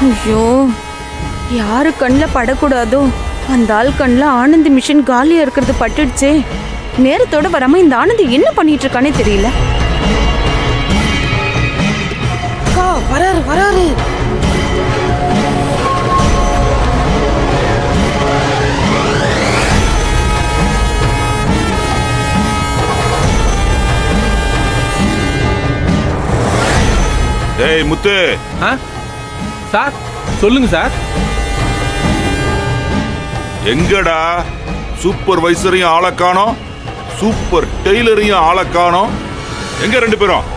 ஐயோ, யாரு கண்ணில் படக்கூடாதோ அந்த ஆள் கண்ணில் ஆனந்தி மிஷின் காலியா இருக்கிறது பட்டுடுச்சே. நேரத்தோட வராம இந்த ஆனந்தி என்ன பண்ணிட்டு இருக்கானே தெரியல. வராரு வராரு. டேய் முத்து. சார் சொல்லுங்க சார். எங்கடா சூப்பர்வைசரையும் ஆளை காணோம், சூப்பர் டெய்லரையும் ஆளை காணோம். எங்க ரெண்டு பேரும்?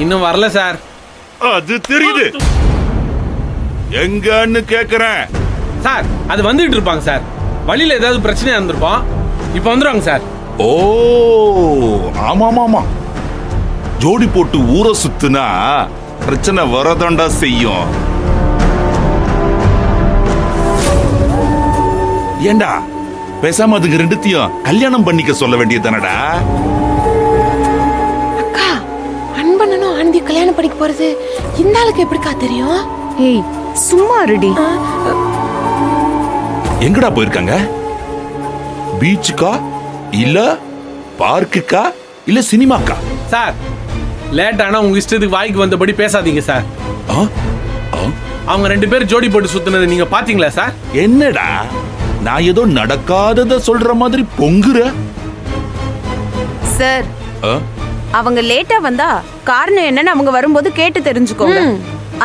இன்னும் வரல சார். அது தெரியுது, எங்கன்னு கேக்குறேன். சார் அது வந்துட்டு இருப்பாங்க சார். வழியில ஏதாவது பிரச்சனையா இருந்திருப்போம். இப்ப வந்துருவாங்க சார். ஓ ஆமா ஆமா, ஜோடி போட்டு ஊரை சுத்துனா பிரச்சனை வரதாண்டா செய்யும். ஏண்டா பேசாம அதுக்கு ரெண்டுத்தையும் கல்யாணம் பண்ணிக்க சொல்ல வேண்டியதுதானடா. அக்கா, அன்பண்ணனும் ஆனந்தி கல்யாணம் பண்ணிக்க போறது இந்த ஆளுக்கு எப்படிக்கா தெரியும்? ஏய் சும்மா இருடி. எங்கடா போயிருக்காங்க? பீச்சுக்கா இல்ல பார்க்குக்கா இல்ல சினிமாக்கா? சார் லேட் ஆனா உங்க இஷ்டத்துக்கு வாய்க்கு வந்தபடி பேசாதீங்க சார். அவங்க ரெண்டு பேரும் ஜோடி போட்டு சுத்தினது நீங்க பாத்தீங்களா சார்? என்னடா நான் ஏதோ நடக்காதத சொல்ற மாதிரி பொங்குற? சார் அவங்க லேட்டா வந்தா காரணம் என்னன்னு அவங்க வரும்போது கேட்டு தெரிஞ்சுக்கோங்க.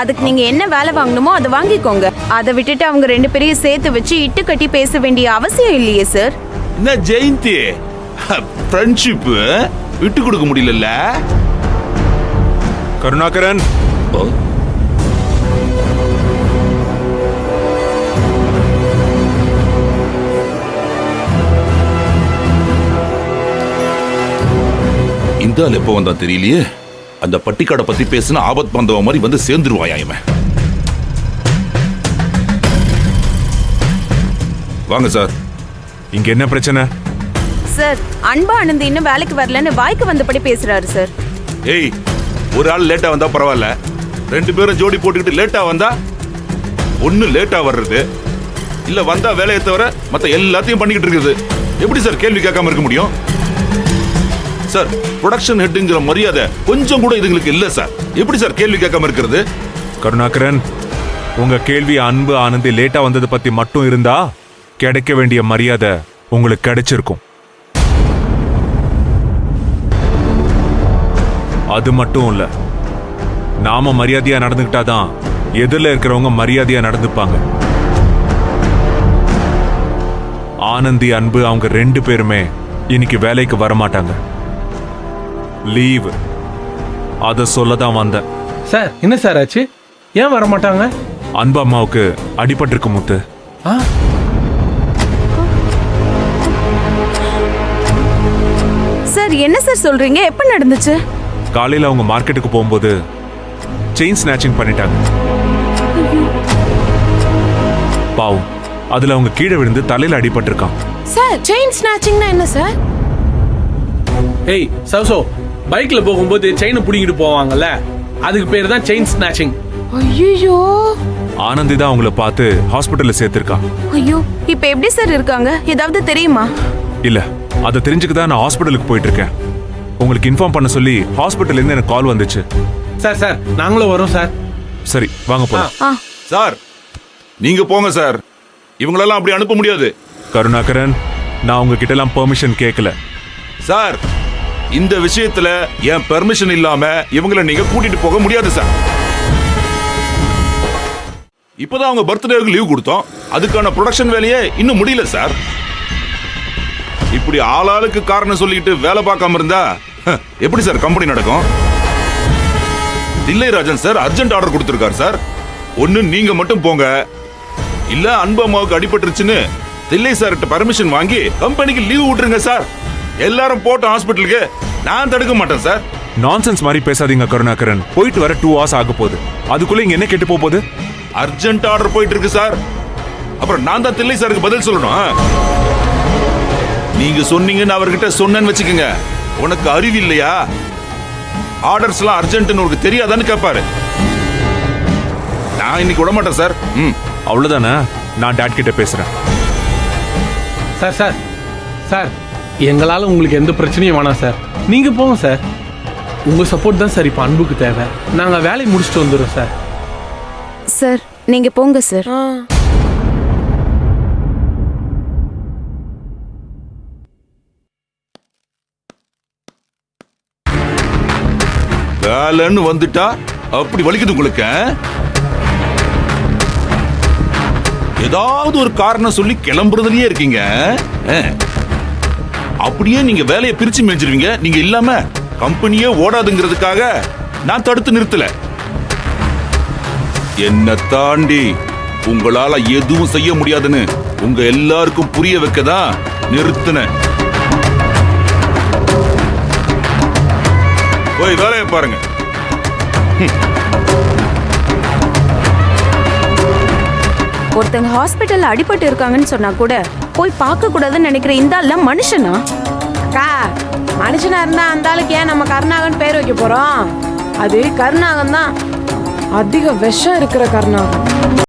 அதுக்கு நீங்க என்ன வேலை வாங்கணுமோ அதை வாங்கிக்கோங்க. அதை விட்டுட்டு அவங்க ரெண்டு பேரையும் சேர்த்து வச்சு இட்டு கட்டி பேச வேண்டிய அவசியம் இல்லையே சார். என்ன ஜெயந்தி, ஃப்ரெண்ட்ஷிப் விட்டு கொடுக்க முடியல. கருணாகரன், இந்த ஆள் எப்போ வந்தா தெரியலையே. அந்த பட்டிக்காடை பத்தி பேசின ஆபத் பந்தவ மாதிரி வந்து சேர்ந்துருவாயா இவன். வாங்க சார். இங்க என்ன பிரச்சனை? சார் அன்பா ஆனந்தி இன்னும் வேலைக்கு வரலன்னு வாய்க்கு வந்தபடி பேசுறாரு சார். ஏய், ஒரு ஆள் லேட்டா வந்தா பரவாயில்ல, ரெண்டு பேரும் ஜோடி போட்டுக்கிட்டு லேட்டா வந்தா ஒண்ணு லேட்டா வர்றது இல்ல வந்தா வேலையை தவிர மத்த எல்லாத்தையும் பண்ணிக்கிட்டு இருக்குது. எப்படி சார் கேள்வி கேட்காம இருக்க முடியும்? சார் ப்ரொடக்ஷன் ஹெட்ங்கிற மரியாதை கொஞ்சம் கூட இதுங்களுக்கு இல்ல சார். எப்படி சார் கேள்வி கேட்காம இருக்கிறது? கருணாகரன், உங்க கேள்வி அன்பு ஆனந்தி லேட்டா வந்தது பத்தி மட்டும் இருந்தா கிடைக்க வேண்டிய மரியாதை உங்களுக்கு கிடைச்சிருக்கும். அது மட்டும் இல்ல, நாம மரியாதையா நடந்துக்கிட்டாதான் எதிரில் இருக்கிறவங்க மரியாதையா நடந்துப்பாங்க. ஆனந்தி அன்பு அவங்க ரெண்டு பேருமே இன்னைக்கு வேலைக்கு வரமாட்டாங்க. லீவ். அத சொல்லதான் வந்தேன். சார் என்ன சார் ஆச்சு? ஏன் வர மாட்டாங்க? அன்பு அம்மாவுக்கு அடிபட்டிருக்கு முத்து. சார் என்ன சார் சொல்றீங்க? எப்ப நடந்துச்சு? காலையில அவங்க மார்க்கெட்டுக்கு போகும்போது செயின் ஸ்நாச்சிங் பண்ணிட்டாங்க. பாவம், அதுல அவங்க கீழே விழுந்து தலையில அடிபட்டிருக்கான். சார் செயின் ஸ்நாச்சிங்னா என்ன சார்? ஏய் சவுசோ, பைக்ல போகும்போது செயினை புடிங்கிட்டு போவாங்கல்ல, அதுக்கு பேர் தான் செயின் ஸ்நாச்சிங். ஐயோ, ஆனந்தி தான் அவங்கள பார்த்து ஹாஸ்பிட்டல்ல சேர்த்திருக்கா. ஐயோ, இப்ப எப்படி சார் இருக்காங்க? ஏதாவது தெரியுமா? இல்ல, அதை தெரிஞ்சுக்கதான் நான் ஹாஸ்பிட்டலுக்கு போயிட்டு இருக்கேன். உங்களுக்கு இன்ஃபார்ம் பண்ண சொல்லி ஹாஸ்பிட்டல்ல இருந்து எனக்கு கால் வந்துச்சு. சார் சார் நாங்களும் வரோம் சார். சரி வாங்க போலாம். சார் நீங்க போங்க சார், இவங்களெல்லாம் அப்படி அனுப்ப முடியாது. கருணாகரன், நான் உங்ககிட்ட எல்லாம் பெர்மிஷன் கேட்கல. சார் இந்த விஷயத்துல என் பெர்மிஷன் இல்லாம இவங்களை நீங்க கூட்டிட்டு போக முடியாது சார். இப்பதான் அவங்க பர்த்டேக்கு லீவ் கொடுத்தோம், அதுக்கான ப்ரொடக்ஷன் வேலையே இன்னும் முடியல சார். இப்படி ஆளாளுக்கு காரணம் சொல்லிட்டு வேலை பார்க்காம இருந்தா எப்படி சார் கம்பெனி நடக்கும்? Thillai Rajan sir urgent order கொடுத்திருக்காரு சார். ஒண்ணு நீங்க மட்டும் போங்க, இல்ல அன்பு அம்மாவுக்கு அடிபட்டுருச்சுன்னு தில்லை சார்கிட்ட பர்மிஷன் வாங்கி கம்பெனிக்கு லீவ் விட்டுருங்க சார். எல்லாரும் போட்டோம் ஹாஸ்பிட்டலுக்கு, நான் தடுக்க மாட்டேன் சார். நான்சென்ஸ் மாதிரி பேசாதீங்க கருணாகரன். போயிட்டு வர 2 hours ஆக போகுது. அதுக்குள்ள இங்க என்ன கெட்டு போகுது? அர்ஜென்ட் ஆர்டர் போயிட்டு இருக்கு சார். அப்புறம் நான் தான் தில்லை சாருக்கு பதில் சொல்லணும். நீங்க சொன்னீங்கன்னு அவர்கிட்ட சொன்னேன்னு வச்சுக்கோங்க, உனக்கு அறிவு இல்லையா, ஆர்டர்ஸ் எல்லாம் அர்ஜென்ட்னு உனக்கு தெரியாதான்னு கேட்பாரு. நான் இன்னைக்கு விட மாட்டேன் சார். ம். அவ்வளவுதானே? நான் டாட் கிட்ட பேசுறேன். சார் சார் சார் எங்களால் உங்களுக்கு எந்த பிரச்சனையும் வேணாம் சார். நீங்கள் போங்க சார். உங்கள் சப்போர்ட் தான் சார் இப்போ அன்புக்கு தேவை. நாங்கள் வேலையை முடிச்சுட்டு வந்துடுறோம் சார். சார் நீங்க போங்க சார். வேலைன்னு வந்துட்டா அப்படி வலிக்குது உங்களுக்கு. ஏதாவது ஒரு காரணம் சொல்லி கிளம்புறதுலயே இருக்கீங்க. அப்படியே நீங்க வேலையை பிரிச்சு மேய்ச்சிருவீங்க. நீங்க இல்லாம கம்பெனியே ஓடாதுங்கிறதுக்காக நான் தடுத்து நிறுத்தல. என்ன தாண்டி உங்களால எதுவும் செய்ய முடியாதுன்னு உங்க எல்லாருக்கும் புரிய வைக்கதான் நிறுத்தின. போய் வேலையை பாருங்க. ஒருத்தங்க ஹாஸ்பிட்டல்ல அடிபட்டு இருக்காங்கன்னு சொன்னா கூட போய் பார்க்க கூடாதுன்னு நினைக்கிற இந்த ஆள்ல மனுஷனா? அக்கா, மனுஷனா இருந்தா அந்த ஆளுக்கு ஏன் நம்ம கருணாகன் பேர் வைக்க போறோம்? அது கருணாகன் தான், அதிக விஷம் இருக்கிற கருணாகன்.